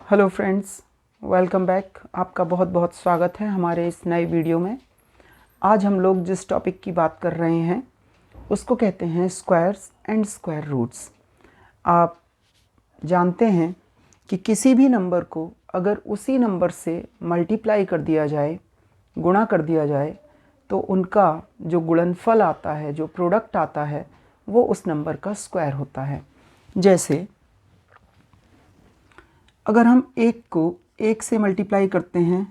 Hello friends, welcome back. आपका बहुत बहुत स्वागत है हमारे इस नए वीडियो में। आज हम लोग जिस टॉपिक की बात कर रहे हैं उसको कहते हैं स्क्वायर्स एंड स्क्वायर रूट्स। आप जानते हैं कि किसी भी नंबर को अगर उसी नंबर से मल्टीप्लाई कर दिया जाए, गुणा कर दिया जाए, तो उनका जो गुणनफल आता है, जो प्रोडक्ट आता है, वो उस नंबर का स्क्वायर होता है। जैसे अगर हम 1 को 1 से मल्टीप्लाई करते हैं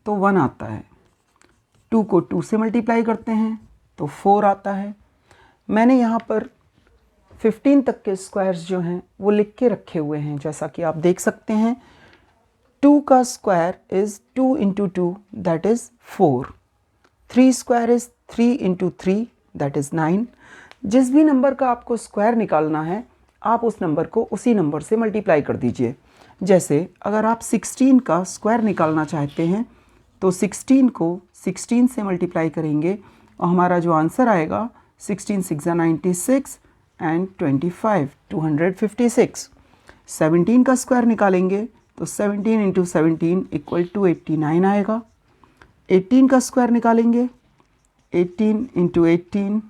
तो 1 आता है, 2 को 2 से मल्टीप्लाई करते हैं तो 4 आता है। मैंने यहाँ पर 15 तक के स्क्वायर्स जो हैं वो लिख के रखे हुए हैं, जैसा कि आप देख सकते हैं। 2 का square is 2 into 2 that is 4। 3 square is 3 into 3 that is 9। जिस भी नंबर का आपको स्क्वायर निकालना है आप उस नंबर को उसी नंबर से मल्टीप्लाई कर दीजिए। जैसे अगर आप 16 का स्क्वायर निकालना चाहते हैं तो 16 को 16 से मल्टीप्लाई करेंगे और हमारा जो आंसर आएगा 16 6 96 एंड 25 256। 17 का स्क्वायर निकालेंगे तो 17 इंटू 17 इक्वल टू 89 आएगा। 18 का स्क्वायर निकालेंगे 18 into 18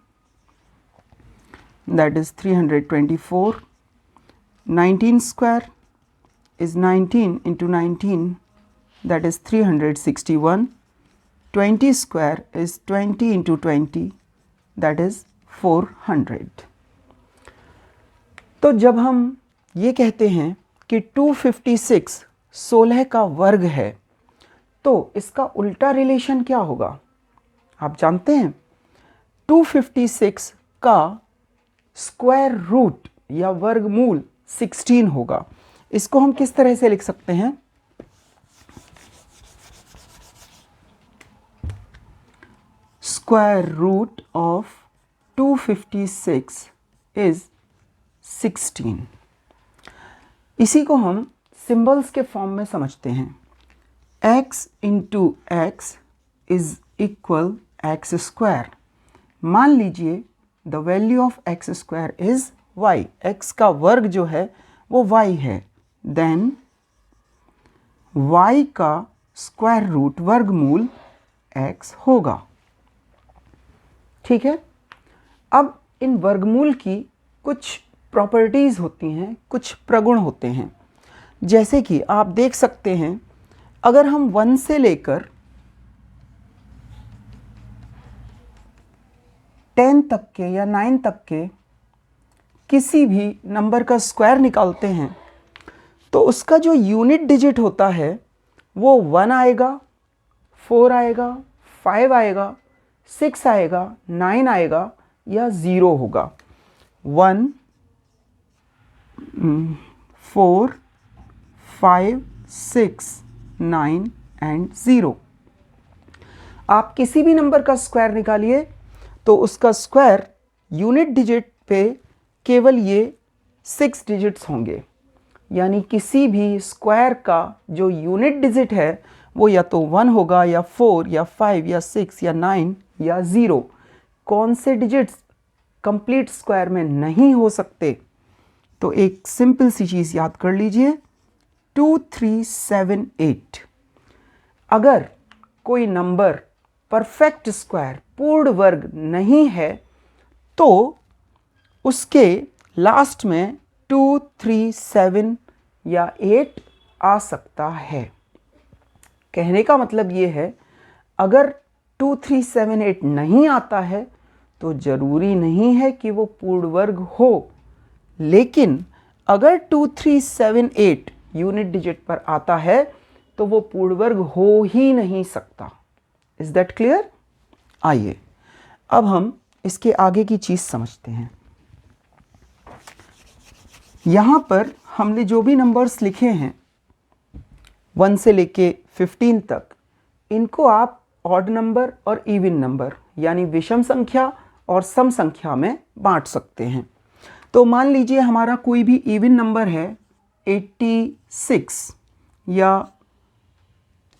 that is 324। 19 square is 19 into 19 that is 361. 20 square is 20 into 20 that is 400. तो जब हम ये कहते हैं कि 256 16 का वर्ग है तो इसका उल्टा रिलेशन क्या होगा आप जानते हैं। 256 का स्क्वायर रूट या वर्गमूल 16 होगा। इसको हम किस तरह से लिख सकते हैं? Square root of 256 is 16। इसी को हम सिंबल्स के फॉर्म में समझते हैं। x into x is equal x square. मान लीजिए the value of x square is y। x का वर्ग जो है वो y है। देन y का स्क्वायर रूट वर्गमूल x होगा। ठीक है। अब इन वर्गमूल की कुछ प्रॉपर्टीज़ होती हैं, कुछ प्रगुण होते हैं। जैसे कि आप देख सकते हैं अगर हम 1 से लेकर 10 तक के या 9 तक के किसी भी नंबर का स्क्वायर निकालते हैं तो उसका जो यूनिट डिजिट होता है वो 1 आएगा, 4 आएगा, 5 आएगा, 6 आएगा, 9 आएगा या 0 होगा। 1 4 5 6 9 एंड 0। आप किसी भी नंबर का स्क्वायर निकालिए तो उसका स्क्वायर यूनिट डिजिट पे केवल ये 6 डिजिट्स होंगे। यानी किसी भी स्क्वायर का जो यूनिट डिजिट है वो या तो 1 होगा या 4 या 5 या 6 या 9 या 0। कौन से डिजिट्स कंप्लीट स्क्वायर में नहीं हो सकते? तो एक सिंपल सी चीज़ याद कर लीजिए, 2 3 7 8। अगर कोई नंबर परफेक्ट स्क्वायर पूर्ण वर्ग नहीं है तो उसके लास्ट में 2 3 7 या 8 आ सकता है। कहने का मतलब ये है अगर 2 3 7 8 नहीं आता है तो ज़रूरी नहीं है कि वो पूर्ण वर्ग हो, लेकिन अगर 2 3 7 8 यूनिट डिजिट पर आता है तो वो पूर्ण वर्ग हो ही नहीं सकता। Is that clear? आइए अब हम इसके आगे की चीज़ समझते हैं। यहाँ पर हमने जो भी नंबर्स लिखे हैं 1 से लेके 15 तक, इनको आप ऑड नंबर और इवन नंबर यानी विषम संख्या और सम संख्या में बांट सकते हैं। तो मान लीजिए हमारा कोई भी इवन नंबर है 86 या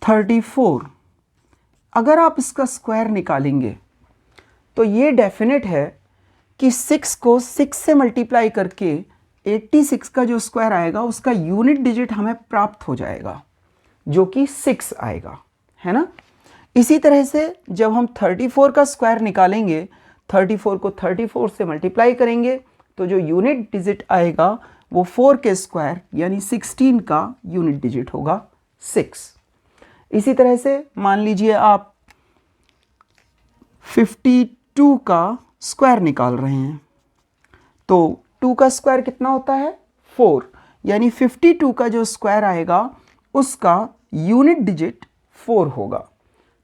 34। अगर आप इसका स्क्वायर निकालेंगे तो ये डेफिनेट है कि 6 को 6 से मल्टीप्लाई करके 86 का जो स्क्वायर आएगा उसका यूनिट डिजिट हमें प्राप्त हो जाएगा, जो कि 6 आएगा, है ना। इसी तरह से जब हम 34 का स्क्वायर निकालेंगे, 34 को 34 से मल्टीप्लाई करेंगे तो जो यूनिट डिजिट आएगा वो 4 के स्क्वायर यानी 16 का यूनिट डिजिट होगा 6। इसी तरह से मान लीजिए आप 52 का स्क्वायर निकाल रहे हैं, तो 2 का स्क्वायर कितना होता है 4, यानी 52 का जो स्क्वायर आएगा उसका यूनिट डिजिट 4 होगा।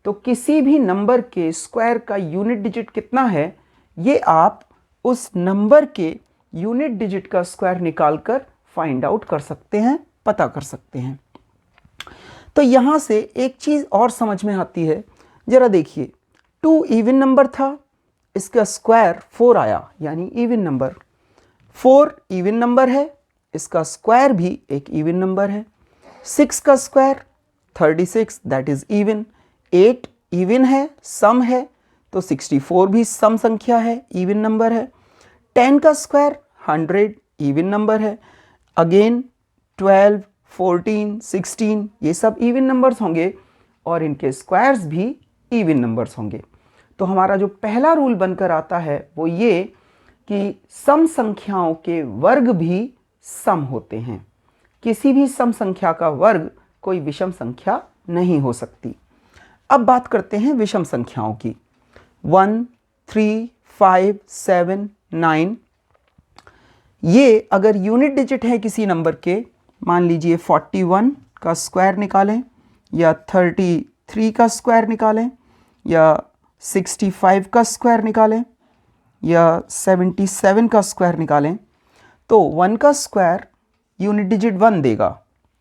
तो किसी भी नंबर के स्क्वायर का यूनिट डिजिट कितना है ये आप उस नंबर के यूनिट डिजिट का स्क्वायर निकालकर फाइंड आउट कर सकते हैं, पता कर सकते हैं। तो यहाँ से एक चीज़ और समझ में आती है, ज़रा देखिए 2 इवन नंबर था, इसका स्क्वायर 4 आया यानी इवन नंबर। 4 इवन नंबर है, इसका स्क्वायर भी एक इवन नंबर है। 6 का square 36 that is even. 8 even है, सम है, तो 64 भी सम संख्या है, इवन नंबर है। 10 का स्क्वायर 100 इवन नंबर है। अगेन 12, 14, 16 ये सब इवन नंबर्स होंगे और इनके स्क्वायर्स भी इवन नंबर्स होंगे। तो हमारा जो पहला रूल बनकर आता है वो ये कि सम संख्याओं के वर्ग भी सम होते हैं। किसी भी सम संख्या का वर्ग कोई विषम संख्या नहीं हो सकती। अब बात करते हैं विषम संख्याओं की। 1, 3, 5, 7, 9 ये अगर यूनिट डिजिट है किसी नंबर के, मान लीजिए 41 का स्क्वायर निकालें या 33 का स्क्वायर निकालें या 65 का स्क्वायर निकालें या 77 का स्क्वायर निकालें, तो 1 का स्क्वायर यूनिट डिजिट 1 देगा,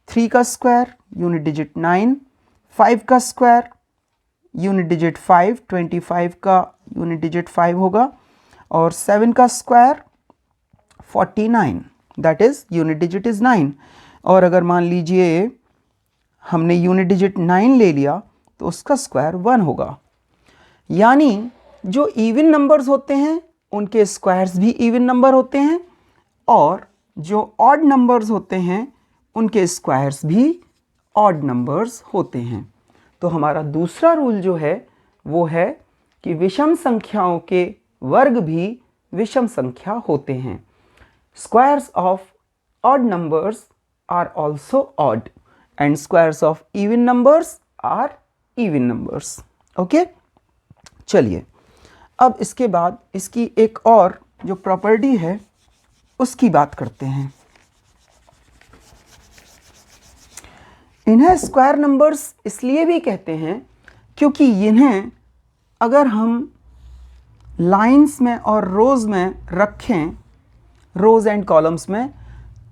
3 का स्क्वायर यूनिट डिजिट 9, 5 का स्क्वायर यूनिट डिजिट 5, 25 का यूनिट डिजिट 5 होगा और 7 का square 49 that is unit digit is 9। और अगर मान लीजिए हमने यूनिट डिजिट 9 ले लिया तो उसका स्क्वायर 1 होगा। यानी जो इवन नंबर्स होते हैं उनके स्क्वायर्स भी इवन नंबर होते हैं और जो ऑड नंबर्स होते हैं उनके स्क्वायर्स भी ऑड नंबर्स होते हैं। तो हमारा दूसरा रूल जो है वो है कि विषम संख्याओं के वर्ग भी विषम संख्या होते हैं। Squares of odd numbers are also odd and squares of even numbers are even numbers. Okay, चलिए अब इसके बाद इसकी एक और जो प्रॉपर्टी है उसकी बात करते हैं। इन्हें स्क्वायर नंबर्स इसलिए भी कहते हैं क्योंकि इन्हें अगर हम लाइंस में और रोज़ में रखें, रोज़ एंड कॉलम्स में,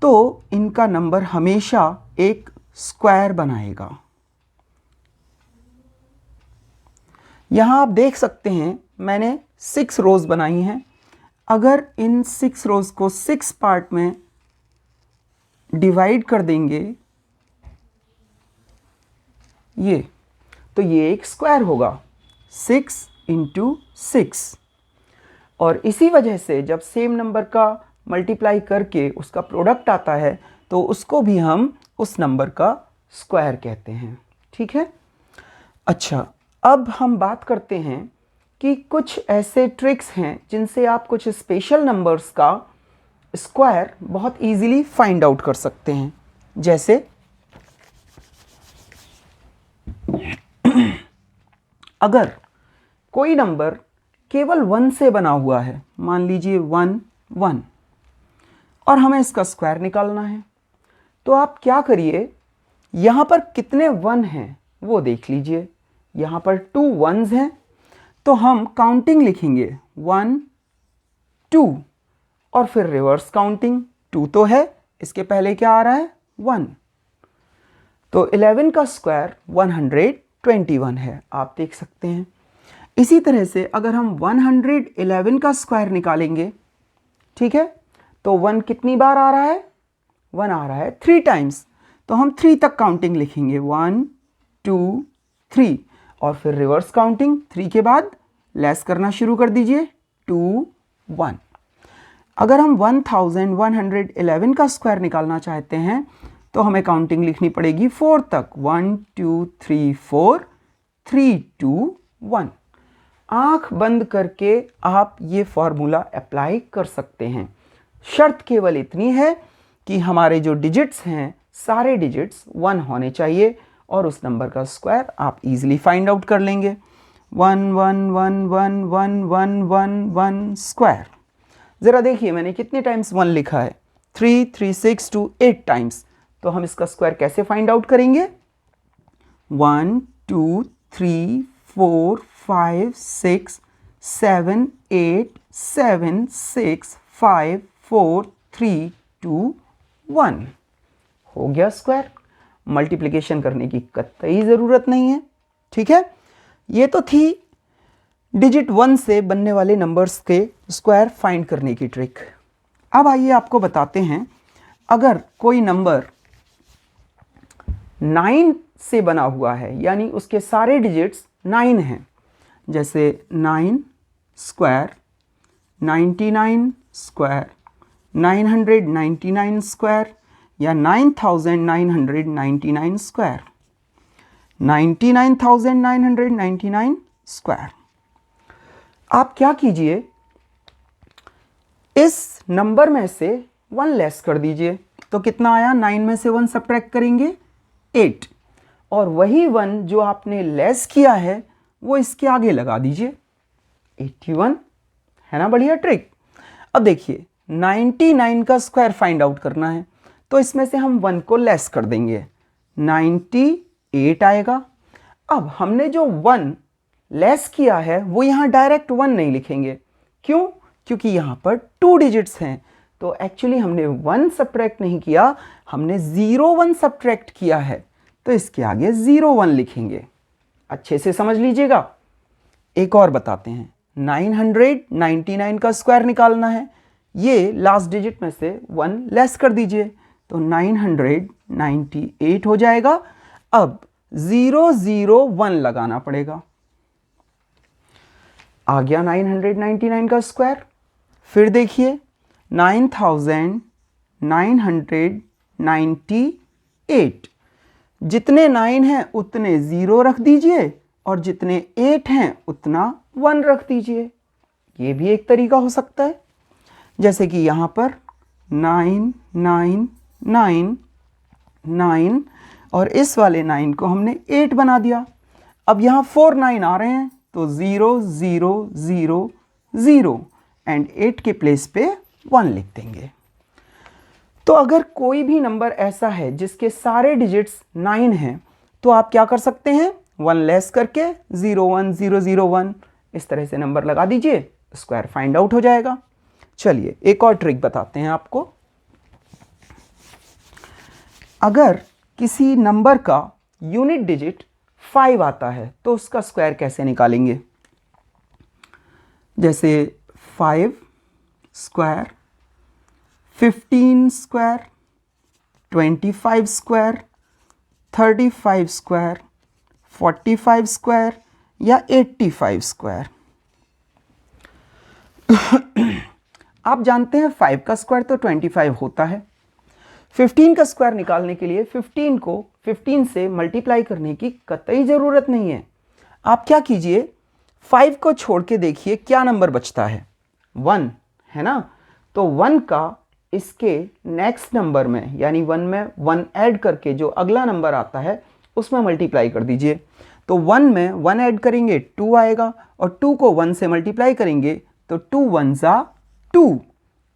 तो इनका नंबर हमेशा एक स्क्वायर बनाएगा। यहाँ आप देख सकते हैं मैंने 6 रोज़ बनाई हैं। अगर इन 6 रोज़ को 6 पार्ट में डिवाइड कर देंगे ये, तो ये एक स्क्वायर होगा 6 × 6। और इसी वजह से जब सेम नंबर का मल्टीप्लाई करके उसका प्रोडक्ट आता है तो उसको भी हम उस नंबर का स्क्वायर कहते हैं। ठीक है, अच्छा अब हम बात करते हैं कि कुछ ऐसे ट्रिक्स हैं जिनसे आप कुछ स्पेशल नंबर्स का स्क्वायर बहुत इजीली फाइंड आउट कर सकते हैं। जैसे अगर कोई नंबर केवल 1 से बना हुआ है, मान लीजिए 1, 1, और हमें इसका स्क्वायर निकालना है, तो आप क्या करिए, यहाँ पर कितने 1 हैं वो देख लीजिए। यहाँ पर 2 1s हैं तो हम काउंटिंग लिखेंगे 1, 2 और फिर रिवर्स काउंटिंग। 2 तो है, इसके पहले क्या आ रहा है 1, तो 11 का स्क्वायर 121 है, आप देख सकते हैं। इसी तरह से अगर हम 111 का स्क्वायर निकालेंगे, ठीक है, तो 1 कितनी बार आ रहा है, 1 आ रहा है 3 टाइम्स, तो हम 3 तक काउंटिंग लिखेंगे 1, 2, 3 और फिर रिवर्स काउंटिंग 3 के बाद लेस करना शुरू कर दीजिए 2, 1। अगर हम 1111 का स्क्वायर निकालना चाहते हैं तो हमें काउंटिंग लिखनी पड़ेगी 4 तक। 1 2 3 4 3 2 1। आंख बंद करके आप ये फॉर्मूला अप्लाई कर सकते हैं। शर्त केवल इतनी है कि हमारे जो डिजिट्स हैं सारे डिजिट्स 1 होने चाहिए और उस नंबर का स्क्वायर आप इजीली फाइंड आउट कर लेंगे। 1 1 1 1 1 1 1 1 स्क्वायर। ज़रा देखिए मैंने कितने टाइम्स 1 लिखा है, 3 3 6 2 8 टाइम्स। तो हम इसका स्क्वायर कैसे फाइंड आउट करेंगे? 1 2 3 4 5 6 7 8 7 6 5 4 3 2 1 हो गया स्क्वायर। मल्टीप्लिकेशन करने की कतई ज़रूरत नहीं है। ठीक है, ये तो थी डिजिट 1 से बनने वाले नंबर्स के स्क्वायर फाइंड करने की ट्रिक। अब आइए आपको बताते हैं, अगर कोई नंबर 9 से बना हुआ है यानी उसके सारे डिजिट्स 9 हैं, जैसे 9 स्क्वायर, 99 स्क्वायर, 999 स्क्वायर या 9999 स्क्वायर, 99,999 स्क्वायर। आप क्या कीजिए, इस नंबर में से 1 लेस कर दीजिए। तो कितना आया? 9 में से 1 सब्ट्रैक्ट करेंगे 8, और वही 1 जो आपने लेस किया है वो इसके आगे लगा दीजिए, 81। है ना बढ़िया ट्रिक। अब देखिए 99 का स्क्वायर फाइंड आउट करना है, तो इसमें से हम 1 को लेस कर देंगे, 98 आएगा। अब हमने जो 1 लेस किया है वो यहाँ डायरेक्ट 1 नहीं लिखेंगे। क्यों? क्योंकि यहाँ पर 2 डिजिट्स हैं, तो एक्चुअली हमने 1 सब्ट्रैक्ट नहीं किया, हमने 01 सब्ट्रैक्ट किया है, तो इसके आगे 01 लिखेंगे। अच्छे से समझ लीजिएगा। एक और बताते हैं, 999 का स्क्वायर निकालना है, ये लास्ट डिजिट में से 1 लेस कर दीजिए, तो 998 हो जाएगा। अब 001 लगाना पड़ेगा। आ गया 999 का स्क्वायर। फिर देखिए 9998, जितने 9 हैं उतने 0 रख दीजिए और जितने 8 हैं उतना 1 रख दीजिए। ये भी एक तरीका हो सकता है। जैसे कि यहाँ पर 9 9 9 9 और इस वाले 9 को हमने 8 बना दिया। अब यहाँ 4 9 आ रहे हैं, तो 0 0 0 0 एंड 8 के प्लेस पे 1 लिख देंगे। तो अगर कोई भी नंबर ऐसा है जिसके सारे डिजिट्स 9 हैं, तो आप क्या कर सकते हैं, 1 लेस करके 01 001 इस तरह से नंबर लगा दीजिए, स्क्वायर फाइंड आउट हो जाएगा। चलिए एक और ट्रिक बताते हैं आपको। अगर किसी नंबर का यूनिट डिजिट 5 आता है तो उसका स्क्वायर कैसे निकालेंगे? जैसे 5 square, 15 square, 25 square, 35 square, 45 square या 85 स्क्वायर। आप जानते हैं 5 का स्क्वायर तो 25 होता है। 15 का स्क्वायर निकालने के लिए 15 को 15 से मल्टीप्लाई करने की कतई ज़रूरत नहीं है। आप क्या कीजिए, 5 को छोड़ के देखिए क्या नंबर बचता है, 1 है ना। तो 1 का इसके नेक्स्ट नंबर में यानी 1 में 1 ऐड करके जो अगला नंबर आता है उसमें मल्टीप्लाई कर दीजिए। तो 1 में 1 ऐड करेंगे 2 आएगा, और 2 को 1 से मल्टीप्लाई करेंगे तो 2 1 ज़ा 2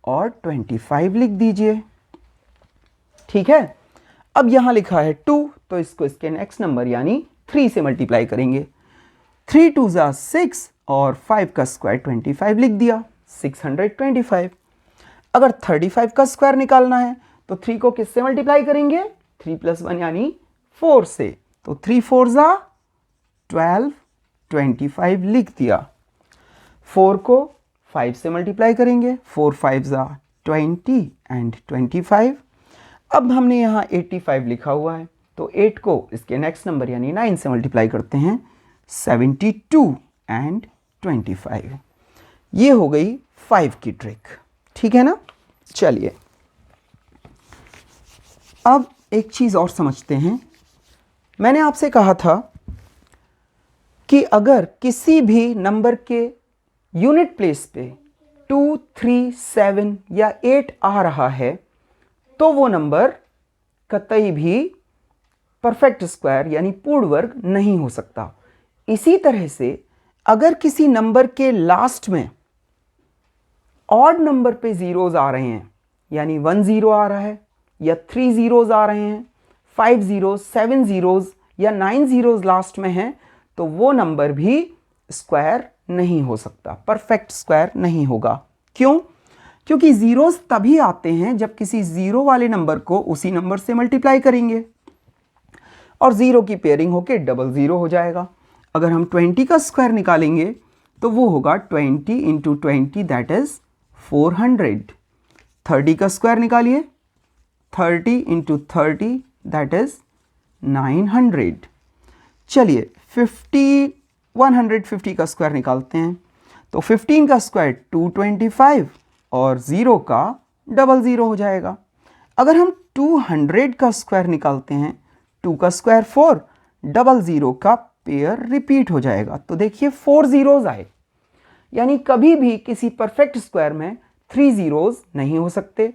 और 25 लिख दीजिए। ठीक है। अब यहाँ लिखा है 2, तो इसको इसके नेक्स्ट नंबर यानी 3 से मल्टीप्लाई करेंगे, 3 2 ज़ा 6 और 5 का स्क्वायर 25 लिख दिया, 625। अगर 35 का स्क्वायर निकालना है तो 3 को किससे मल्टीप्लाई करेंगे, 3 + 1 यानी 4 से, तो 3 4 ज़ा 12, 25 लिख दिया। 4 को 5 से मल्टीप्लाई करेंगे, 4 5 ज़ा 20 एंड 25। अब हमने यहाँ 85 लिखा हुआ है, तो 8 को इसके नेक्स्ट नंबर यानी 9 से मल्टीप्लाई करते हैं, 72 एंड 25। ये हो गई 5 की ट्रिक। ठीक है ना। चलिए अब एक चीज़ और समझते हैं। मैंने आपसे कहा था कि अगर किसी भी नंबर के यूनिट प्लेस पे 2, 3, 7 या 8 आ रहा है तो वो नंबर कतई भी परफेक्ट स्क्वायर यानी पूर्ण वर्ग नहीं हो सकता। इसी तरह से अगर किसी नंबर के लास्ट में ऑड नंबर पे जीरोज आ रहे हैं, यानी 1 0 आ रहा है या 3 जीरोज आ रहे हैं, 5 जीरोज, 7 जीरोज या 9 जीरोज लास्ट में हैं, तो वो नंबर भी स्क्वायर नहीं हो सकता, परफेक्ट स्क्वायर नहीं होगा। क्यों? क्योंकि जीरोज तभी आते हैं जब किसी जीरो वाले नंबर को उसी नंबर से मल्टीप्लाई करेंगे और जीरो की पेयरिंग होके डबल जीरो हो जाएगा। अगर हम 20 का स्क्वायर निकालेंगे तो वो होगा 20 इंटू 20 दैट इज 400। 30 का स्क्वायर निकालिए, 30 इंटू 30 दैट इज 900। चलिए 150 का स्क्वायर निकालते हैं तो 15 का स्क्वायर 225 और 0 का डबल ज़ीरो हो जाएगा। अगर हम 200 का स्क्वायर निकालते हैं, 2 का स्क्वायर 4, डबल ज़ीरो का पेयर रिपीट हो जाएगा। तो देखिए 4 जीरोज आए, यानी कभी भी किसी परफेक्ट स्क्वायर में 3 जीरोज नहीं हो सकते।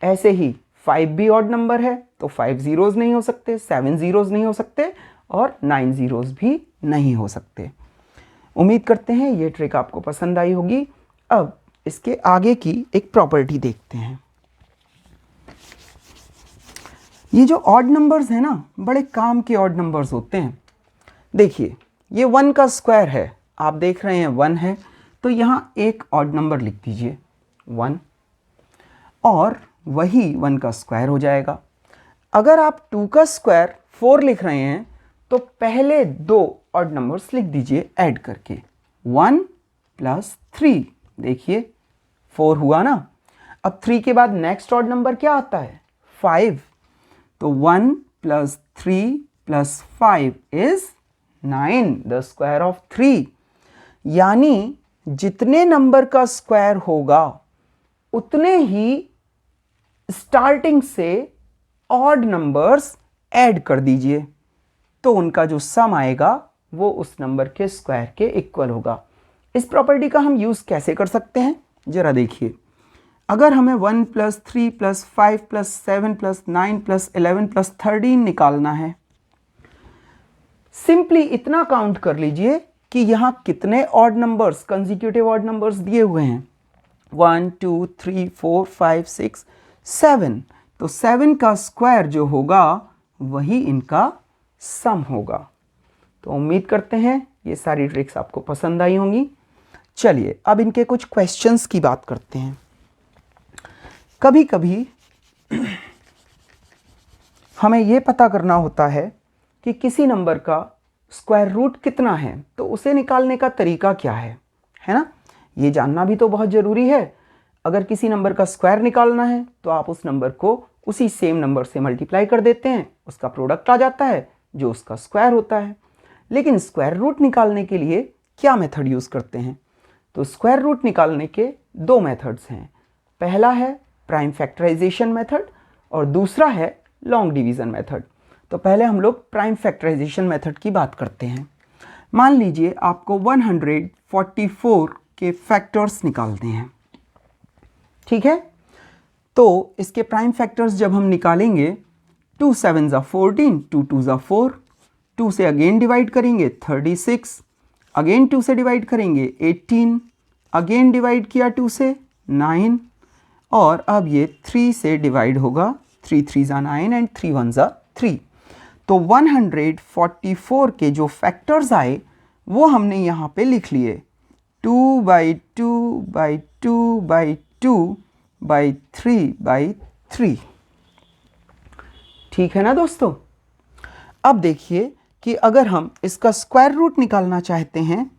ऐसे ही 5 भी ऑड नंबर है तो 5 जीरोज नहीं हो सकते, 7 जीरोज नहीं हो सकते और 9 जीरोज भी नहीं हो सकते। उम्मीद करते हैं ये ट्रिक आपको पसंद आई होगी। अब इसके आगे की एक प्रॉपर्टी देखते हैं। ये जो ऑड नंबर्स हैं ना, बड़े काम के ऑड नंबर्स होते हैं। देखिए ये 1 का स्क्वायर है, आप देख रहे हैं 1 है, तो यहाँ एक ऑड नंबर लिख दीजिए 1 और वही 1 का स्क्वायर हो जाएगा। अगर आप 2 का स्क्वायर 4 लिख रहे हैं तो पहले दो ऑड नंबर्स लिख दीजिए ऐड करके, 1 प्लस 3। देखिए 4 हुआ ना। अब 3 के बाद नेक्स्ट ऑड नंबर क्या आता है? 5। तो 1 plus 3 plus 5 is 9, the square of 3। यानी जितने नंबर का स्क्वायर होगा उतने ही स्टार्टिंग से ऑड नंबर्स ऐड कर दीजिए, तो उनका जो सम आएगा वो उस नंबर के स्क्वायर के इक्वल होगा। इस प्रॉपर्टी का हम यूज़ कैसे कर सकते हैं जरा देखिए। अगर हमें 1 plus 3 plus 5 plus 7 plus 9 plus 11 plus 13 निकालना है, सिंपली इतना काउंट कर लीजिए कि यहाँ कितने odd numbers, consecutive odd numbers दिए हुए हैं। 1 2 3 4 5 6 7। तो 7 का स्क्वायर जो होगा वही इनका सम होगा। तो उम्मीद करते हैं ये सारी ट्रिक्स आपको पसंद आई होंगी। चलिए अब इनके कुछ क्वेश्चंस की बात करते हैं। कभी कभी हमें ये पता करना होता है कि किसी नंबर का स्क्वायर रूट कितना है, तो उसे निकालने का तरीका क्या है ना। ये जानना भी तो बहुत ज़रूरी है। अगर किसी नंबर का स्क्वायर निकालना है तो आप उस नंबर को उसी सेम नंबर से मल्टीप्लाई कर देते हैं, उसका प्रोडक्ट आ जाता है जो उसका स्क्वायर होता है। लेकिन स्क्वायर रूट निकालने के लिए क्या मेथड यूज़ करते हैं? तो स्क्वायर रूट निकालने के दो मेथड्स हैं। पहला है प्राइम फैक्टराइजेशन मेथड और दूसरा है लॉन्ग डिवीज़न मेथड। तो पहले हम लोग प्राइम फैक्टराइजेशन मेथड की बात करते हैं। मान लीजिए आपको 144 के फैक्टर्स निकालते हैं, ठीक है। तो इसके प्राइम फैक्टर्स जब हम निकालेंगे, 2 7 ज़ा 14, 2 2 ज़ा 4, 2 से अगेन डिवाइड करेंगे 36, अगेन 2 से डिवाइड करेंगे 18, अगेन डिवाइड किया 2 से 9 और अब ये 3 से डिवाइड होगा, 3 3 ज़ा 9 एंड 3 1 ज़ा 3। तो 144 के जो फैक्टर्स आए वो हमने यहाँ पे लिख लिए, 2 by 2 by 2 by 2 by 3 by 3। ठीक है ना दोस्तों। अब देखिए कि अगर हम इसका स्क्वायर रूट निकालना चाहते हैं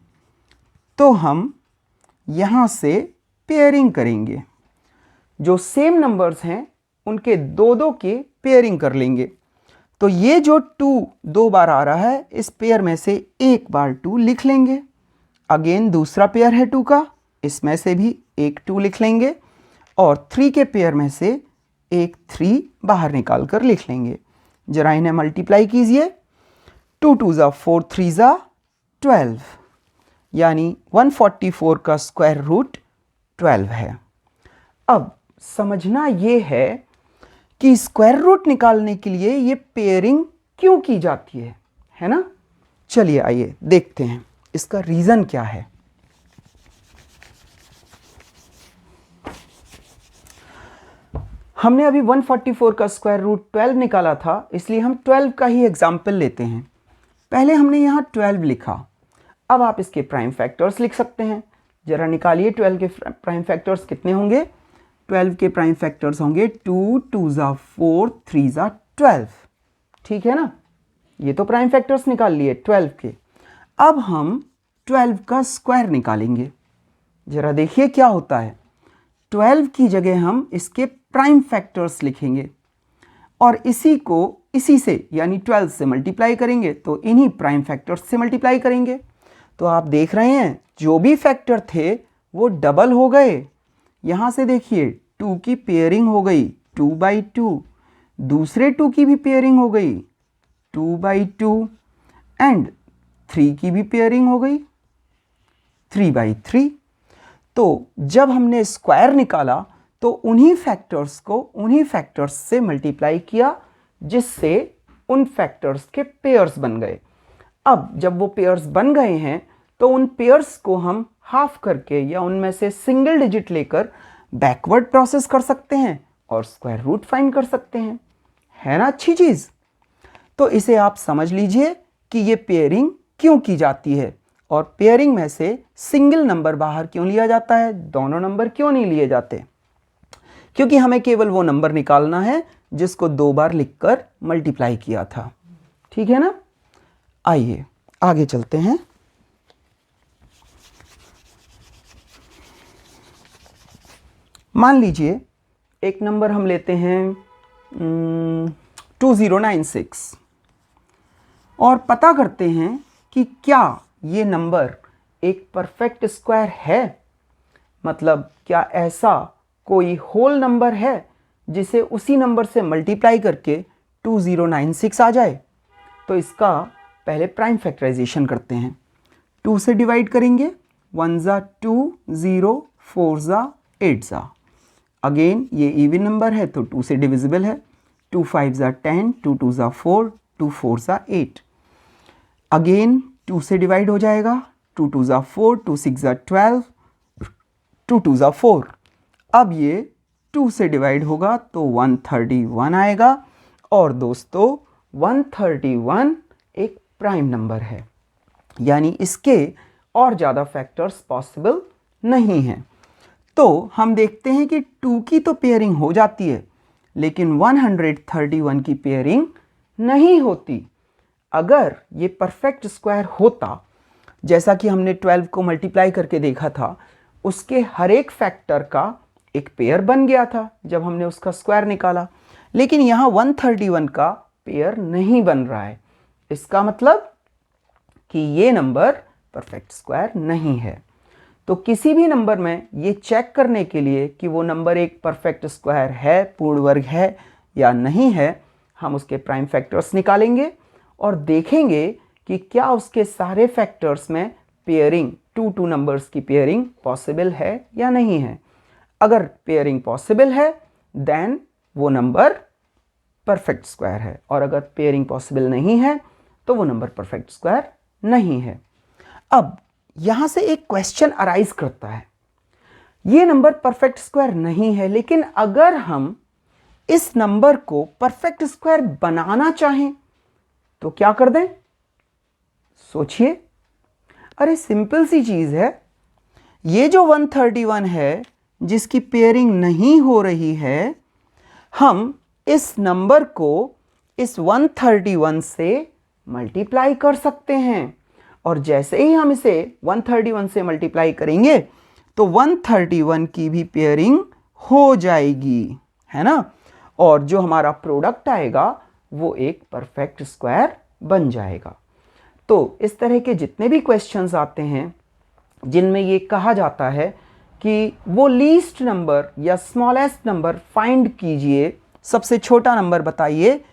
तो हम यहाँ से पेयरिंग करेंगे। जो सेम नंबर्स हैं उनके दो दो के पेयरिंग कर लेंगे। तो ये जो 2 दो बार आ रहा है, इस पेयर में से एक बार 2 लिख लेंगे। अगेन दूसरा पेयर है 2 का, इसमें से भी एक 2 लिख लेंगे और 3 के पेयर में से एक 3 बाहर निकाल कर लिख लेंगे। जरा इन्हें मल्टीप्लाई कीजिए। 2 2 ज़ा 4 3 ज़ा 12, यानी 144 का स्क्वायर रूट 12 है। अब समझना ये है कि स्क्वायर रूट निकालने के लिए ये पेयरिंग क्यों की जाती है ना। चलिए आइए देखते हैं इसका रीज़न क्या है। हमने अभी 144 का स्क्वायर रूट 12 निकाला था, इसलिए हम 12 का ही एग्जाम्पल लेते हैं। पहले हमने यहाँ 12 लिखा, अब आप इसके प्राइम फैक्टर्स लिख सकते हैं। जरा निकालिए 12 के प्राइम फैक्टर्स कितने होंगे। 12 के प्राइम फैक्टर्स होंगे 2 2 ज़ा 4 3 ज़ा 12, ठीक है ना। ये तो प्राइम फैक्टर्स निकाल लिए 12 के। अब हम 12 का स्क्वायर निकालेंगे। जरा देखिए क्या होता है। 12 की जगह हम इसके प्राइम फैक्टर्स लिखेंगे और इसी से यानी 12 से मल्टीप्लाई करेंगे, तो इन्हीं प्राइम फैक्टर्स से मल्टीप्लाई करेंगे। तो आप देख रहे हैं जो भी फैक्टर थे वो डबल हो गए। यहाँ से देखिए 2 की पेयरिंग हो गई 2/2, दूसरे 2 की भी पेयरिंग हो गई 2/2 एंड 3 की भी पेयरिंग हो गई 3/3। तो जब हमने स्क्वायर निकाला तो उन्हीं फैक्टर्स से मल्टीप्लाई किया, जिससे उन फैक्टर्स के पेयर्स बन गए। अब जब वो पेयर्स बन गए हैं तो उन पेयर्स को हम हाफ करके या उनमें से सिंगल डिजिट लेकर बैकवर्ड प्रोसेस कर सकते हैं और स्क्वायर रूट फाइंड कर सकते हैं, है ना अच्छी चीज़। तो इसे आप समझ लीजिए कि ये पेयरिंग क्यों की जाती है और पेयरिंग में से सिंगल नंबर बाहर क्यों लिया जाता है, दोनों नंबर क्यों नहीं लिए जाते। क्योंकि हमें केवल वो नंबर निकालना है जिसको 2 बार लिखकर मल्टीप्लाई किया था, ठीक है ना। आइए आगे चलते हैं। मान लीजिए एक नंबर हम लेते हैं 2096 और पता करते हैं कि क्या ये नंबर एक परफेक्ट स्क्वायर है। मतलब क्या ऐसा कोई होल नंबर है जिसे उसी नंबर से मल्टीप्लाई करके 2096 आ जाए। तो इसका पहले प्राइम फैक्टराइजेशन करते हैं। 2 से डिवाइड करेंगे, 1 ज़ा 2 0 4 ज़ा 8 ज़ा। अगेन ये इवन नंबर है तो 2 से डिविजिबल है। 2 5 ज़ा 10 2 2 ज़ा 4 2 4 ज़ा 8। अगेन 2 से डिवाइड हो जाएगा, 2 2 ज़ा 4 2 6 ज़ा 12 2 2 ज़ा 4। अब ये 2 से डिवाइड होगा तो 131 आएगा। और दोस्तों 131 एक प्राइम नंबर है, यानी इसके और ज़्यादा फैक्टर्स पॉसिबल नहीं हैं। तो हम देखते हैं कि 2 की तो पेयरिंग हो जाती है लेकिन 131 की पेयरिंग नहीं होती। अगर ये परफेक्ट स्क्वायर होता, जैसा कि हमने 12 को मल्टीप्लाई करके देखा था, उसके हर एक फैक्टर का एक पेयर बन गया था जब हमने उसका स्क्वायर निकाला। लेकिन यहाँ 131 का पेयर नहीं बन रहा है। इसका मतलब कि ये नंबर परफेक्ट स्क्वायर नहीं है। तो किसी भी नंबर में ये चेक करने के लिए कि वो नंबर एक परफेक्ट स्क्वायर है, पूर्ण वर्ग है या नहीं है, हम उसके प्राइम फैक्टर्स निकालेंगे और देखेंगे कि क्या उसके सारे फैक्टर्स में पेयरिंग 2 नंबर्स की पेयरिंग पॉसिबल है या नहीं है। अगर पेयरिंग पॉसिबल है देन वो नंबर परफेक्ट स्क्वायर है, और अगर पेयरिंग पॉसिबल नहीं है तो वो नंबर परफेक्ट स्क्वायर नहीं है। अब यहाँ से एक क्वेश्चन अराइज करता है, ये नंबर परफेक्ट स्क्वायर नहीं है, लेकिन अगर हम इस नंबर को परफेक्ट स्क्वायर बनाना चाहें तो क्या कर दें। सोचिए, अरे सिंपल सी चीज है। ये जो 131 है जिसकी पेयरिंग नहीं हो रही है, हम इस नंबर को इस 131 से मल्टीप्लाई कर सकते हैं। और जैसे ही हम इसे 131 से मल्टीप्लाई करेंगे तो 131 की भी पेयरिंग हो जाएगी, है ना। और जो हमारा प्रोडक्ट आएगा वो एक परफेक्ट स्क्वायर बन जाएगा। तो इस तरह के जितने भी क्वेश्चंस आते हैं जिनमें ये कहा जाता है कि वो लीस्ट नंबर या स्मॉलेस्ट नंबर फाइंड कीजिए, सबसे छोटा नंबर बताइए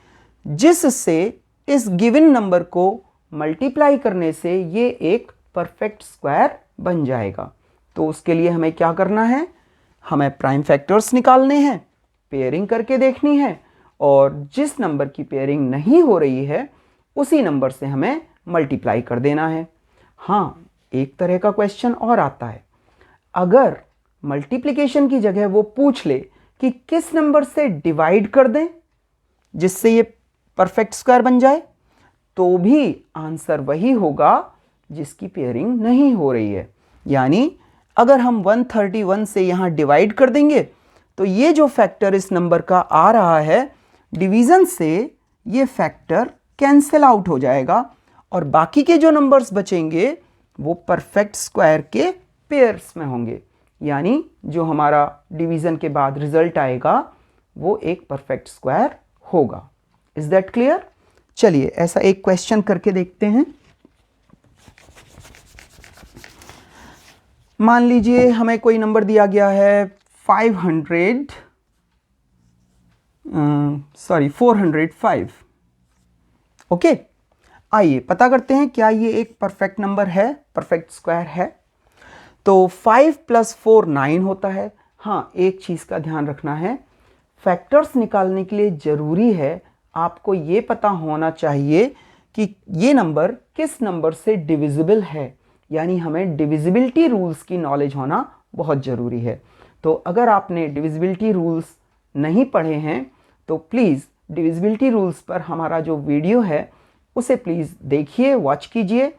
जिससे इस गिवन नंबर को मल्टीप्लाई करने से ये एक परफेक्ट स्क्वायर बन जाएगा। तो उसके लिए हमें क्या करना है, हमें प्राइम फैक्टर्स निकालने हैं, पेयरिंग करके देखनी है, और जिस नंबर की पेयरिंग नहीं हो रही है उसी नंबर से हमें मल्टीप्लाई कर देना है। हाँ, एक तरह का क्वेश्चन और आता है, अगर मल्टीप्लिकेशन की जगह वो पूछ ले कि किस नंबर से डिवाइड कर दें जिससे ये परफेक्ट स्क्वायर बन जाए, तो भी आंसर वही होगा जिसकी पेयरिंग नहीं हो रही है। यानी अगर हम 131 से यहाँ डिवाइड कर देंगे तो ये जो फैक्टर इस नंबर का आ रहा है, डिवीज़न से ये फैक्टर कैंसिल आउट हो जाएगा और बाकी के जो नंबर्स बचेंगे वो परफेक्ट स्क्वायर के पेयर्स में होंगे। यानी जो हमारा डिवीज़न के बाद रिजल्ट आएगा वो एक परफेक्ट स्क्वायर होगा। Is that clear? चलिए ऐसा एक क्वेश्चन करके देखते हैं। मान लीजिए हमें कोई नंबर दिया गया है 405। ओके, आइए पता करते हैं क्या ये एक परफेक्ट नंबर है, परफेक्ट स्क्वायर है। तो 5 + 4 9 होता है। हाँ, एक चीज़ का ध्यान रखना है, फैक्टर्स निकालने के लिए ज़रूरी है आपको ये पता होना चाहिए कि ये नंबर किस नंबर से डिविजिबल है, यानी हमें डिविजिबिलिटी रूल्स की नॉलेज होना बहुत ज़रूरी है। तो अगर आपने डिविजिबिलिटी रूल्स नहीं पढ़े हैं तो प्लीज़ डिविजिबिलिटी रूल्स पर हमारा जो वीडियो है उसे प्लीज़ देखिए, वॉच कीजिए,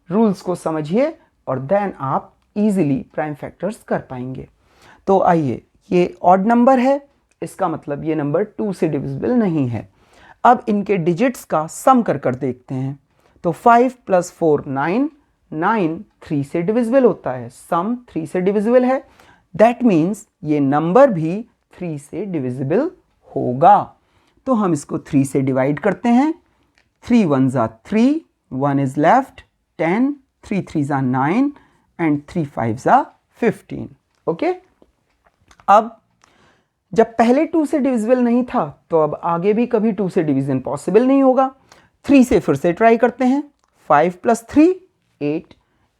रूल्स को समझिए और देन आप इजीली प्राइम फैक्टर्स कर पाएंगे। तो आइए, ये ऑड नंबर है, इसका मतलब ये नंबर 2 से डिविजिबल नहीं है। अब इनके डिजिट्स का सम कर देखते हैं। तो 5 + 4 9, 9 3 से डिविजिबल होता है, सम 3 से डिविजिबल है, दैट मीन्स ये नंबर भी 3 से डिविजिबल होगा। तो हम इसको 3 से डिवाइड करते हैं। 3 1s are 3, 1 is left, 10, 3 3s are 9 and 3 5s are 15। Okay, अब जब पहले 2 से डिविजिबल नहीं था तो अब आगे भी कभी 2 से डिवीजन पॉसिबल नहीं होगा। 3 से फिर से ट्राई करते हैं। 5 + 3 8,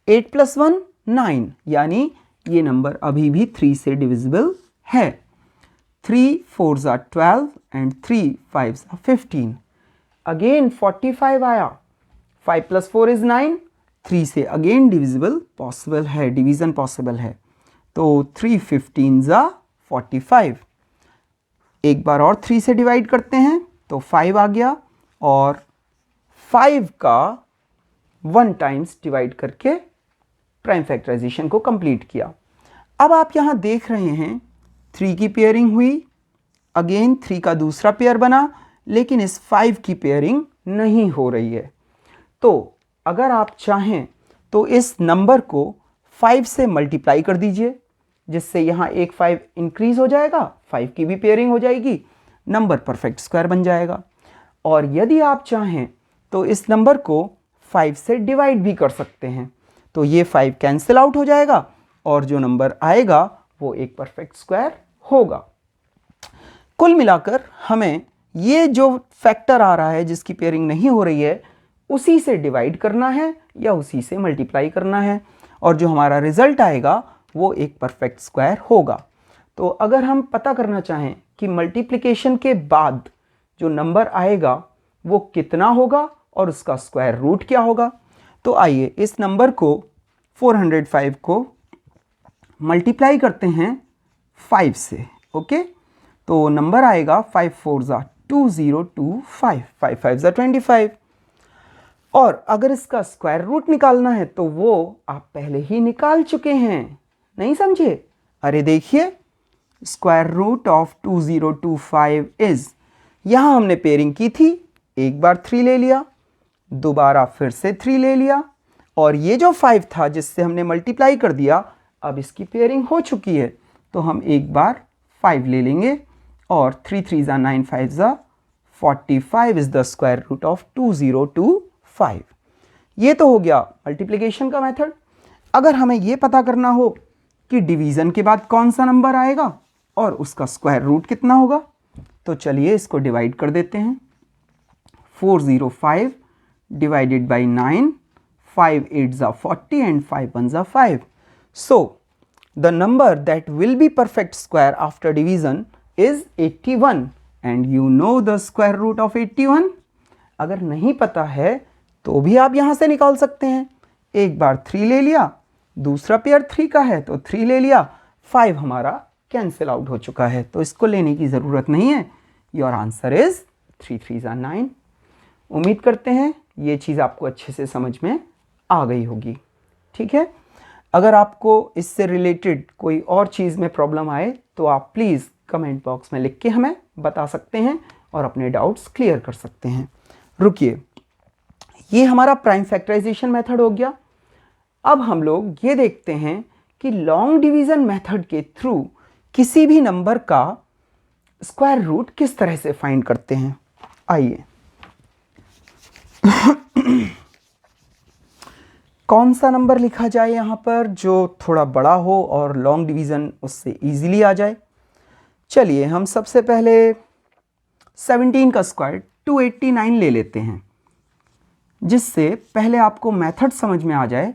8 + 1 9, यानी ये नंबर अभी भी 3 से डिविजिबल है। 3 4s are 12 and 3 5s are 15। Again 45 आया। 5 + 4 is 9, 3 से अगेन डिविजिबल पॉसिबल है, डिवीजन पॉसिबल है। तो 3 15s are 45। एक बार और 3 से डिवाइड करते हैं तो 5 आ गया और 5 का 1 टाइम्स डिवाइड करके प्राइम फैक्टराइजेशन को कंप्लीट किया। अब आप यहाँ देख रहे हैं 3 की पेयरिंग हुई, अगेन 3 का दूसरा पेयर बना, लेकिन इस 5 की पेयरिंग नहीं हो रही है। तो अगर आप चाहें तो इस नंबर को 5 से मल्टीप्लाई कर दीजिए, जिससे यहाँ एक 5 इंक्रीज हो जाएगा, 5 की भी पेयरिंग हो जाएगी, नंबर परफेक्ट स्क्वायर बन जाएगा। और यदि आप चाहें तो इस नंबर को 5 से डिवाइड भी कर सकते हैं, तो ये 5 कैंसिल आउट हो जाएगा और जो नंबर आएगा वो एक परफेक्ट स्क्वायर होगा। कुल मिलाकर हमें ये जो फैक्टर आ रहा है जिसकी पेयरिंग नहीं हो रही है उसी से डिवाइड करना है या उसी से मल्टीप्लाई करना है, और जो हमारा रिजल्ट आएगा वो एक परफेक्ट स्क्वायर होगा। तो अगर हम पता करना चाहें कि मल्टीप्लिकेशन के बाद जो नंबर आएगा वो कितना होगा और उसका स्क्वायर रूट क्या होगा, तो आइए इस नंबर को 405 को मल्टीप्लाई करते हैं 5 से। ओके, तो नंबर आएगा 5 4s are 2025, 5 5s are 25। और अगर इसका स्क्वायर रूट निकालना है तो वो आप पहले ही निकाल चुके हैं, नहीं समझे? अरे देखिए, स्क्वायर रूट ऑफ 2025 इज, यहाँ हमने पेयरिंग की थी, एक बार 3 ले लिया, दोबारा फिर से 3 ले लिया, और ये जो 5 था जिससे हमने मल्टीप्लाई कर दिया, अब इसकी पेयरिंग हो चुकी है, तो हम एक बार 5 ले लेंगे और 3 3s are 9, 5s are 45 is the square root of 2025। ये तो हो गया मल्टीप्लिकेशन का मेथड। अगर हमें ये पता करना हो कि डिवीज़न के बाद कौन सा नंबर आएगा और उसका स्क्वायर रूट कितना होगा। तो चलिए इसको डिवाइड कर देते हैं। 405 डिवाइडेड बाई 9, 5 8 ज़ा 40 एंड 5 1 ज़ा 5. So the number that will be perfect square after division is 81 and you know the square root of 81. अगर नहीं पता है तो भी आप यहाँ से निकाल सकते हैं। एक बार 3 ले लिया, दूसरा पेयर 3 का है तो 3 ले लिया, 5 हमारा कैंसिल आउट हो चुका है तो इसको लेने की ज़रूरत नहीं है। योर आंसर इज 3 3 ज़ा 9। उम्मीद करते हैं ये चीज़ आपको अच्छे से समझ में आ गई होगी। ठीक है, अगर आपको इससे रिलेटेड कोई और चीज़ में प्रॉब्लम आए तो आप प्लीज़ कमेंट बॉक्स में लिख के हमें बता सकते हैं और अपने डाउट्स क्लियर कर सकते हैं। रुकिए, ये हमारा प्राइम फैक्टराइजेशन मेथड हो गया। अब हम लोग ये देखते हैं कि लॉन्ग डिवीज़न मेथड के थ्रू किसी भी नंबर का स्क्वायर रूट किस तरह से फाइंड करते हैं। आइए कौन सा नंबर लिखा जाए यहाँ पर जो थोड़ा बड़ा हो और लॉन्ग डिवीज़न उससे इजीली आ जाए। चलिए हम सबसे पहले 17 का स्क्वायर 289 ले लेते हैं, जिससे पहले आपको मेथड समझ में आ जाए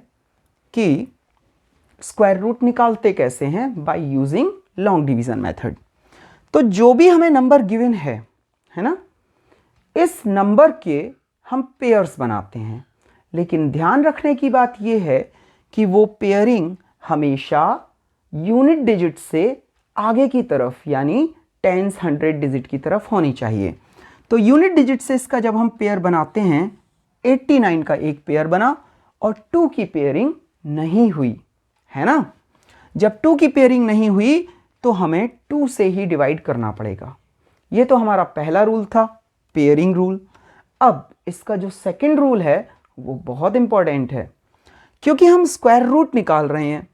कि स्क्वायर रूट निकालते कैसे हैं by using long division method. तो जो भी हमें नंबर गिवन है ना, इस नंबर के हम पेयर्स बनाते हैं, लेकिन ध्यान रखने की बात यह है कि वो पेयरिंग हमेशा यूनिट डिजिट से आगे की तरफ यानी टेंस 100 डिजिट की तरफ होनी चाहिए। तो यूनिट डिजिट से इसका जब हम पेयर बनाते हैं 89 का एक पेयर बना और 2 की पेयरिंग नहीं हुई है ना। जब 2 की पेयरिंग नहीं हुई तो हमें 2 से ही डिवाइड करना पड़ेगा। ये तो हमारा पहला रूल था, पेयरिंग रूल। अब इसका जो सेकंड रूल है वो बहुत इंपॉर्टेंट है, क्योंकि हम स्क्वायर रूट निकाल रहे हैं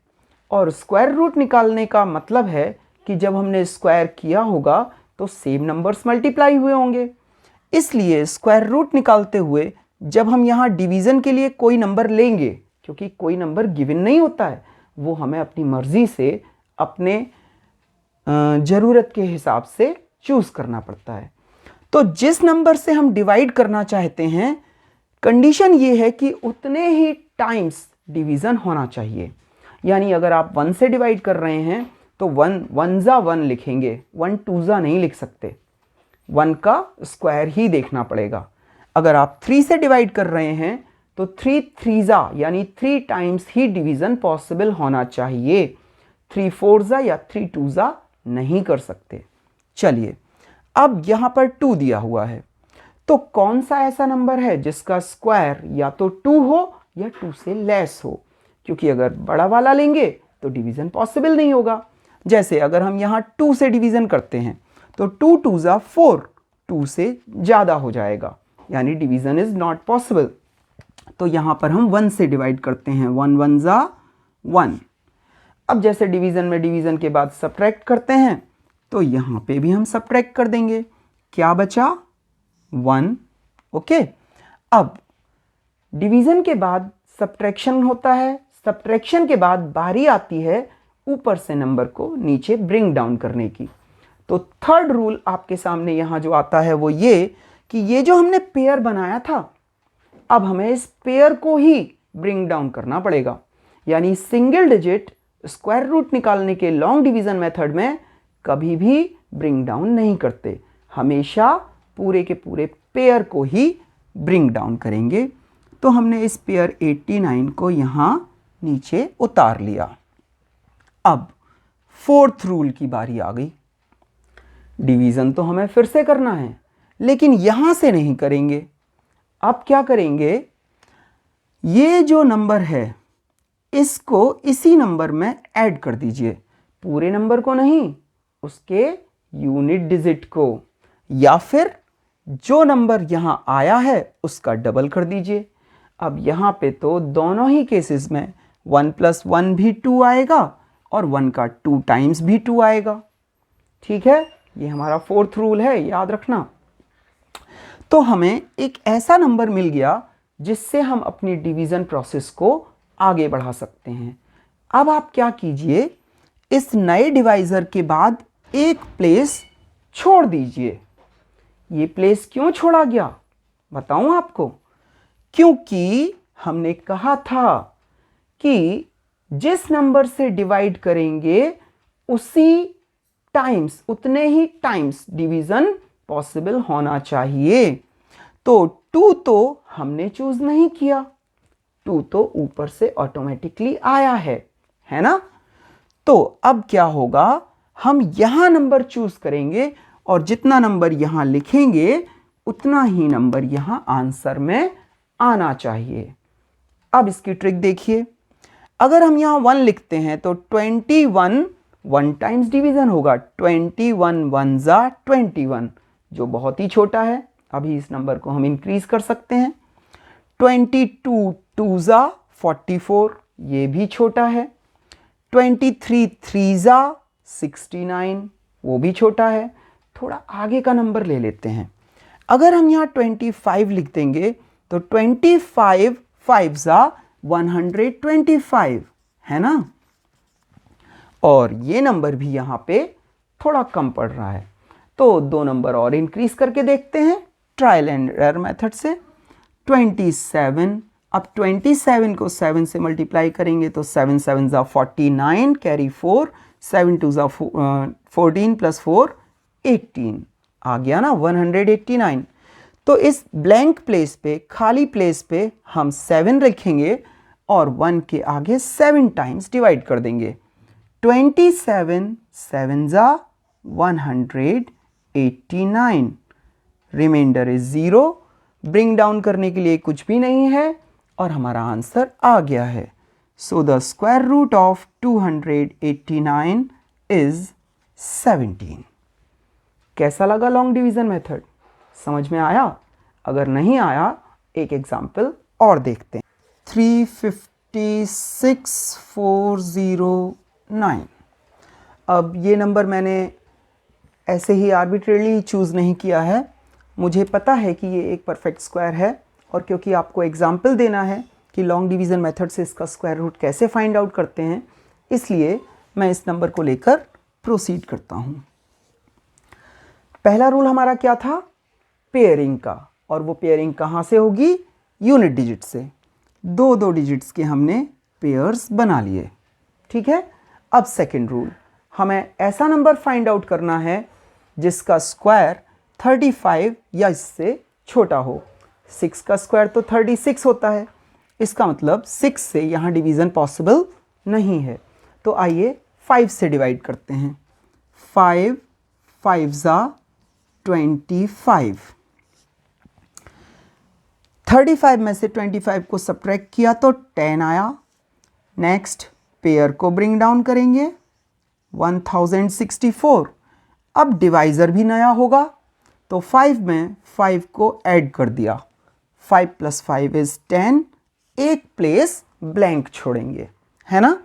और स्क्वायर रूट निकालने का मतलब है कि जब हमने स्क्वायर किया होगा तो सेम नंबर्स मल्टीप्लाई हुए होंगे। इसलिए स्क्वायर रूट निकालते हुए जब हम यहाँ डिवीज़न के लिए कोई नंबर लेंगे, क्योंकि कोई नंबर गिवन नहीं होता है, वो हमें अपनी मर्ज़ी से अपने ज़रूरत के हिसाब से चूज़ करना पड़ता है। तो जिस नंबर से हम डिवाइड करना चाहते हैं, कंडीशन ये है कि उतने ही टाइम्स डिवीज़न होना चाहिए। यानी अगर आप 1 से डिवाइड कर रहे हैं तो 1 1 ज़ा 1 लिखेंगे, 1 2 ज़ा नहीं लिख सकते, 1 का स्क्वायर ही देखना पड़ेगा। अगर आप 3 से डिवाइड कर रहे हैं तो 3 3 ज़ा यानी 3 टाइम्स ही डिवीज़न पॉसिबल होना चाहिए, 3 4 ज़ा या 3 2 ज़ा नहीं कर सकते। चलिए, अब यहाँ पर 2 दिया हुआ है, तो कौन सा ऐसा नंबर है जिसका स्क्वायर या तो 2 हो या 2 से लेस हो, क्योंकि अगर बड़ा वाला लेंगे तो डिवीज़न पॉसिबल नहीं होगा। जैसे अगर हम यहाँ 2 से डिवीज़न करते हैं तो 2 2 ज़ा 4, 2 से ज़्यादा हो जाएगा, यानी डिवीज़न इज़ नॉट पॉसिबल। तो यहाँ पर हम 1 से डिवाइड करते हैं, 1 1 ज़ा 1। अब जैसे डिवीज़न में डिवीज़न के बाद सब्ट्रैक्ट करते हैं तो यहाँ पे भी हम सब्ट्रैक्ट कर देंगे, क्या बचा 1। ओके, अब डिवीज़न के बाद सब्ट्रैक्शन होता है, सब्ट्रैक्शन के बाद बारी आती है ऊपर से नंबर को नीचे ब्रिंग डाउन करने की। तो थर्ड रूल आपके सामने यहाँ जो आता है वो ये कि ये जो हमने पेयर बनाया था, अब हमें इस पेयर को ही ब्रिंग डाउन करना पड़ेगा। यानी सिंगल डिजिट स्क्वायर रूट निकालने के लॉन्ग डिवीज़न मेथड में कभी भी ब्रिंग डाउन नहीं करते, हमेशा पूरे के पूरे पेयर को ही ब्रिंग डाउन करेंगे। तो हमने इस पेयर 89 को यहाँ नीचे उतार लिया। अब फोर्थ रूल की बारी आ गई। डिवीज़न तो हमें फिर से करना है, लेकिन यहाँ से नहीं करेंगे। अब क्या करेंगे, ये जो नंबर है इसको इसी नंबर में ऐड कर दीजिए, पूरे नंबर को नहीं, उसके यूनिट डिजिट को, या फिर जो नंबर यहाँ आया है उसका डबल कर दीजिए। अब यहाँ पे तो दोनों ही केसेस में 1 + 1 भी 2 आएगा और 1 का 2 टाइम्स भी 2 आएगा। ठीक है, ये हमारा फोर्थ रूल है, याद रखना। तो हमें एक ऐसा नंबर मिल गया जिससे हम अपनी डिवीज़न प्रोसेस को आगे बढ़ा सकते हैं। अब आप क्या कीजिए इस नए डिवाइज़र के बाद एक प्लेस छोड़ दीजिए। ये प्लेस क्यों छोड़ा गया बताऊं आपको? क्योंकि हमने कहा था कि जिस नंबर से डिवाइड करेंगे उतने ही टाइम्स डिवीज़न पॉसिबल होना चाहिए। तो 2 तो हमने चूज नहीं किया, 2 तो ऊपर से ऑटोमेटिकली आया है ना? तो अब क्या होगा, हम यहां नंबर चूज करेंगे और जितना नंबर यहां लिखेंगे उतना ही नंबर यहां आंसर में आना चाहिए। अब इसकी ट्रिक देखिए, अगर हम यहां 1 लिखते हैं तो 21 1 टाइम्स डिवीजन होगा, 21 1 जा 21 जो बहुत ही छोटा है। अभी इस नंबर को हम इंक्रीज कर सकते हैं। 22 2 जा 44 ये भी छोटा है। 23 3 जा 69 वो भी छोटा है। थोड़ा आगे का नंबर ले लेते हैं। अगर हम यहाँ 25 लिख देंगे तो 25 5 जा 125 है ना? और ये नंबर भी यहाँ पे थोड़ा कम पड़ रहा है, तो 2 नंबर और इंक्रीज करके देखते हैं ट्रायल एंड एरर मेथड से। 27, अब 27 को 7 से मल्टीप्लाई करेंगे तो 7 7 जा 49 कैरी 4, 7 2 जा 14 प्लस 4 18 आ गया ना 189। तो इस ब्लैंक प्लेस पे, खाली प्लेस पे हम 7 रखेंगे और 1 के आगे 7 टाइम्स डिवाइड कर देंगे। 27 7 जा 189, रिमाइंडर इज 0, ब्रिंग डाउन करने के लिए कुछ भी नहीं है और हमारा आंसर आ गया है। So the square root of 289 is 17। कैसा लगा लॉन्ग डिवीजन मेथड? समझ में आया? अगर नहीं आया एक एग्जाम्पल और देखते हैं। 356409। अब ये नंबर मैंने ऐसे ही आर्बिट्रेरली चूज़ नहीं किया है, मुझे पता है कि ये एक परफेक्ट स्क्वायर है और क्योंकि आपको एग्जाम्पल देना है कि लॉन्ग डिवीज़न मेथड से इसका स्क्वायर रूट कैसे फाइंड आउट करते हैं, इसलिए मैं इस नंबर को लेकर प्रोसीड करता हूँ। पहला रूल हमारा क्या था? पेयरिंग का, और वो पेयरिंग कहाँ से होगी? यूनिट डिजिट से। 2 डिजिट्स के हमने पेयर्स बना लिए, ठीक है। अब सेकेंड रूल, हमें ऐसा नंबर फाइंड आउट करना है जिसका स्क्वायर 35 या इससे छोटा हो। 6 का स्क्वायर तो 36 होता है, इसका मतलब 6 से यहाँ डिवीज़न पॉसिबल नहीं है। तो आइए 5 से डिवाइड करते हैं। 5 5 जा 25, 35 में से 25 को सब्ट्रैक्ट किया तो 10 आया। नेक्स्ट पेयर को ब्रिंग डाउन करेंगे 1064। अब डिवाइज़र भी नया होगा तो 5 में 5 को ऐड कर दिया, 5 + 5 इज 10, एक प्लेस ब्लैंक छोड़ेंगे, है ना।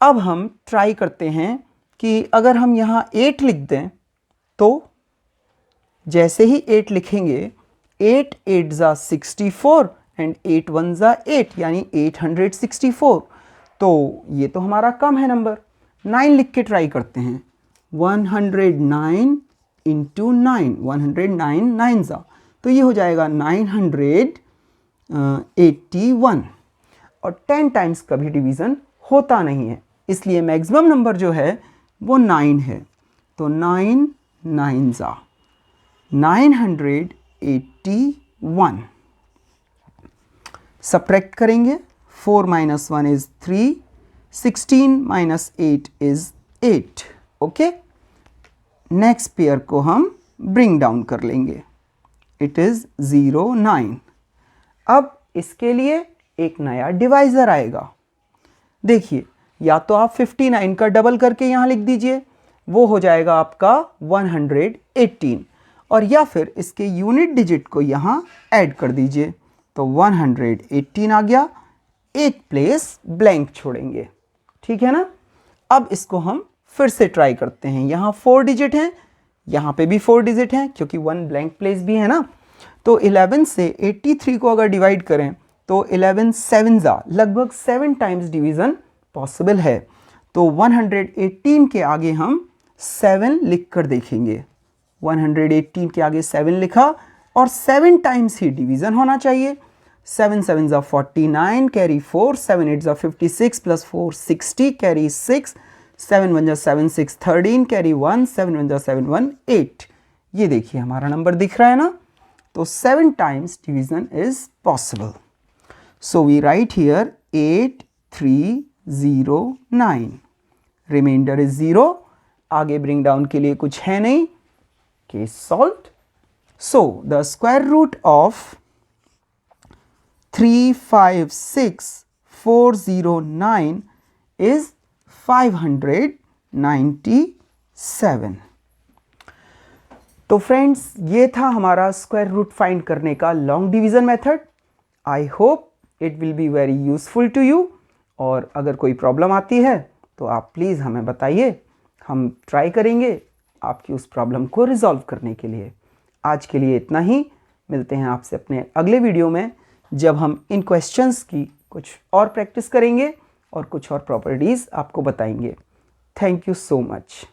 अब हम ट्राई करते हैं कि अगर हम यहाँ 8 लिख दें तो जैसे ही 8 लिखेंगे 8 8 जा 64 एंड 8 1 जा 8 यानी 864। तो ये तो हमारा कम है नंबर। 9 लिख के ट्राई करते हैं। 109 इंटू 9, 109 9 जा, तो ये हो जाएगा 981 और 10 टाइम्स कभी डिवीज़न होता नहीं है, इसलिए मैक्सिमम नंबर जो है वो 9 है। तो 9 9 जा 981। सब्ट्रैक्ट करेंगे, 4 - 1 is 3, 16 - 8 is 8। Okay, next pair को हम ब्रिंग डाउन कर लेंगे, इट इज 0 9। अब इसके लिए एक नया डिवाइज़र आएगा। देखिए, या तो आप 59 का डबल करके यहाँ लिख दीजिए, वो हो जाएगा आपका 118, और या फिर इसके यूनिट डिजिट को यहाँ ऐड कर दीजिए तो 118 आ गया, एक प्लेस ब्लैंक छोड़ेंगे, ठीक है ना। अब इसको हम फिर से ट्राई करते हैं। यहाँ 4 डिजिट हैं, यहाँ पे भी 4 डिजिट हैं क्योंकि 1 ब्लैंक प्लेस भी है ना। तो 11 से 83 को अगर डिवाइड करें तो 11 7 जा लगभग 7 टाइम्स डिवीज़न पॉसिबल है। तो 118 के आगे हम 7 लिख कर देखेंगे। 118 के आगे 7 लिखा और 7 टाइम्स ही डिवीज़न होना चाहिए। 7 7 ज़ा 49 कैरी 4, 7 8 ज़ा 56 प्लस 4 60 कैरी 6, 7 1 ज़ा 7 6 13 कैरी 1, 7 1 ज़ा 7 1 8। ये देखिए हमारा नंबर दिख रहा है ना, तो 7 times division is possible. So we write here 8 3 0 9, reminder is 0, आगे ब्रिंग डाउन के लिए कुछ है नहीं, case solved. So the square root of 356409 is 597। तो फ्रेंड्स ये था हमारा स्क्वायर रूट फाइंड करने का long division method. I hope it will be very useful to you. और अगर कोई प्रॉब्लम आती है तो आप प्लीज़ हमें बताइए, हम ट्राई करेंगे आपकी उस प्रॉब्लम को रिजॉल्व करने के लिए। आज के लिए इतना ही, मिलते हैं आपसे अपने अगले वीडियो में जब हम इन क्वेश्चंस की कुछ और प्रैक्टिस करेंगे और कुछ और प्रॉपर्टीज़ आपको बताएंगे। Thank you so much.